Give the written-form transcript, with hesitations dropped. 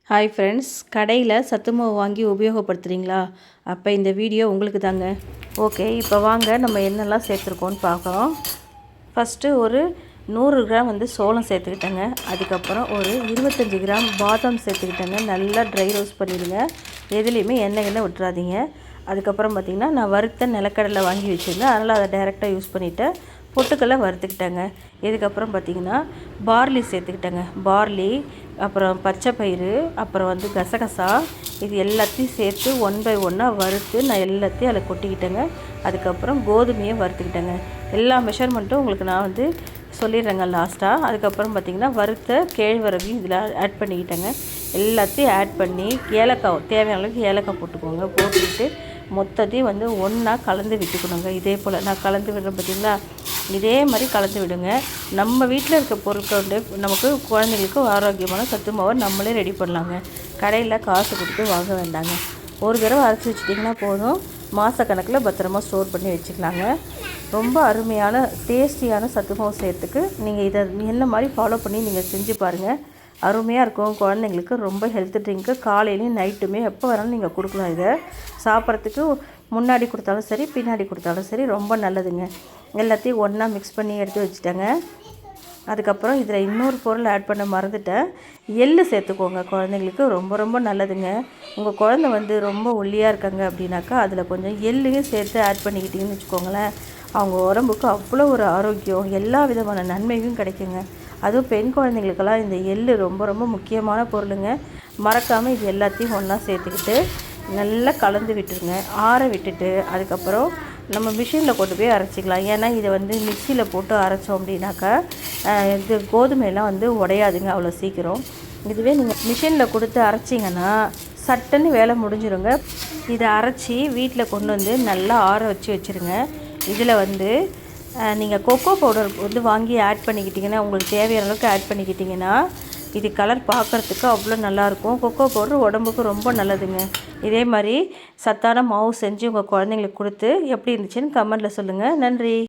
Hi friends, கடையில் சத்து மாவு வாங்கி உபயோகப்படுத்துகிறீங்களா? அப்போ இந்த வீடியோ உங்களுக்கு தாங்க. ஓகே, இப்போ வாங்க நம்ம என்னெல்லாம் சேர்த்துருக்கோன்னு பார்க்குறோம். ஃபஸ்ட்டு ஒரு 100 கிராம் சோளம் சேர்த்துக்கிட்டேங்க. அதுக்கப்புறம் ஒரு 25 கிராம் பாதாம் சேர்த்துக்கிட்டேங்க. நல்லா ட்ரை ரோஸ்ட் பண்ணிவிடுங்க. எதுலேயுமே எண்ணெய் விட்டுறாதீங்க. அதுக்கப்புறம் பார்த்திங்கன்னா, நான் வறுத்த நிலக்கடலை வாங்கி வச்சுருந்தேன். அதனால் அதை டைரெக்டாக யூஸ் பண்ணிவிட்டேன். பொட்டுக்கடலை வறுத்துக்கிட்டேங்க. இதுக்கப்புறம் பார்த்திங்கன்னா பார்லி சேர்த்துக்கிட்டேங்க. பார்லி, அப்புறம் பச்சை பயிறு, அப்புறம் கசகசா, இது எல்லாத்தையும் சேர்த்து 1 பை 1 வறுத்து நான் எல்லாத்தையும் அதில் கொட்டிக்கிட்டேங்க. அதுக்கப்புறம் கோதுமையை வறுத்துக்கிட்டேங்க. எல்லா மெஷர்மெண்ட்டும் உங்களுக்கு நான் சொல்லிடுறேங்க லாஸ்ட்டாக. அதுக்கப்புறம் பார்த்திங்கன்னா வறுத்த கேழ்வரகையும் இதில் ஆட் பண்ணிக்கிட்டேங்க. எல்லாத்தையும் ஆட் பண்ணி ஏலக்காய் தேவையான அளவுக்கு ஏலக்காய் போட்டுக்கோங்க. போட்டுக்கிட்டு மொத்தத்தையும் ஒன்றா கலந்து விட்டுக்கணுங்க. இதே போல் நான் கலந்து விடுறேன் பார்த்திங்களா, இதே மாதிரி கலந்து விடுங்க. நம்ம வீட்டில் இருக்க பொருட்கள் நமக்கு குழந்தைங்களுக்கு ஆரோக்கியமான சத்து மாவை நம்மளே ரெடி பண்ணலாங்க. கடையில் காசு கொடுத்து வாங்க வேண்டாங்க. ஒரு தடவை அரைச்சி வச்சிட்டிங்கன்னா போதும், மாதக்கணக்கில் பத்திரமா ஸ்டோர் பண்ணி வச்சுக்கலாங்க. ரொம்ப அருமையான டேஸ்டியான சத்து மாவு செய்கிறதுக்கு நீங்கள் இதை என்ன மாதிரி ஃபாலோ பண்ணி நீங்கள் செஞ்சு பாருங்கள். அருமையாக இருக்கும். குழந்தைங்களுக்கு ரொம்ப ஹெல்த் ட்ரிங்க்கு காலையிலையும் நைட்டுமே எப்போ வேணாலும் நீங்கள் கொடுக்கலாம். இதை சாப்பிட்றதுக்கு முன்னாடி கொடுத்தாலும் சரி, பின்னாடி கொடுத்தாலும் சரி, ரொம்ப நல்லதுங்க. எல்லாத்தையும் ஒன்றா மிக்ஸ் பண்ணி எடுத்து வச்சுட்டேங்க. அதுக்கப்புறம் இதில் இன்னொரு பொருள் ஆட் பண்ண மறந்துட்டேன். எள்ளு சேர்த்துக்கோங்க. குழந்தைங்களுக்கு ரொம்ப ரொம்ப நல்லதுங்க. உங்கள் குழந்தை ரொம்ப ஒல்லியாக இருக்காங்க அப்படின்னாக்கா அதில் கொஞ்சம் எள்ளையும் சேர்த்து ஆட் பண்ணிக்கிட்டிங்கன்னு வச்சுக்கோங்களேன், அவங்க உடம்புக்கு அவ்வளோ ஒரு ஆரோக்கியம், எல்லா விதமான நன்மையும் கிடைக்குங்க. அதுவும் பெண் குழந்தைங்களுக்கெல்லாம் இந்த எள்ளு ரொம்ப ரொம்ப முக்கியமான பொருளுங்க. மறக்காமல் இது எல்லாத்தையும் ஒன்றா சேர்த்துக்கிட்டு நல்லா கலந்து விட்டுருங்க. ஆற விட்டுட்டு அதுக்கப்புறம் நம்ம மிஷினில் கொண்டு போய் அரைச்சிக்கலாம். ஏன்னா இதை மிக்சியில் போட்டு அரைச்சோம் அப்படின்னாக்கா இது கோதுமையெல்லாம் உடையாதுங்க அவ்வளோ சீக்கிரம். இதுவே நீங்கள் மிஷினில் கொடுத்து அரைச்சிங்கன்னா சட்டுன்னு வேலை முடிஞ்சிருங்க. இதை அரைச்சி வீட்டில் கொண்டு நல்லா ஆற வச்சுருங்க. இதில் நீங்கள் கொக்கோ பவுடர் வாங்கி ஆட் பண்ணிக்கிட்டிங்கன்னா, உங்களுக்கு தேவையான அளவுக்கு ஆட் பண்ணிக்கிட்டிங்கன்னா, இது கலர் பார்க்குறதுக்கு அவ்வளோ நல்லாயிருக்கும். கொக்கோ பவுடர் உடம்புக்கு ரொம்ப நல்லதுங்க. இதே மாதிரி சத்தான மாவு செஞ்சு உங்கள் குழந்தைங்களுக்கு கொடுத்து எப்படி இருந்துச்சுன்னு கமெண்ட்டில் சொல்லுங்கள். நன்றி.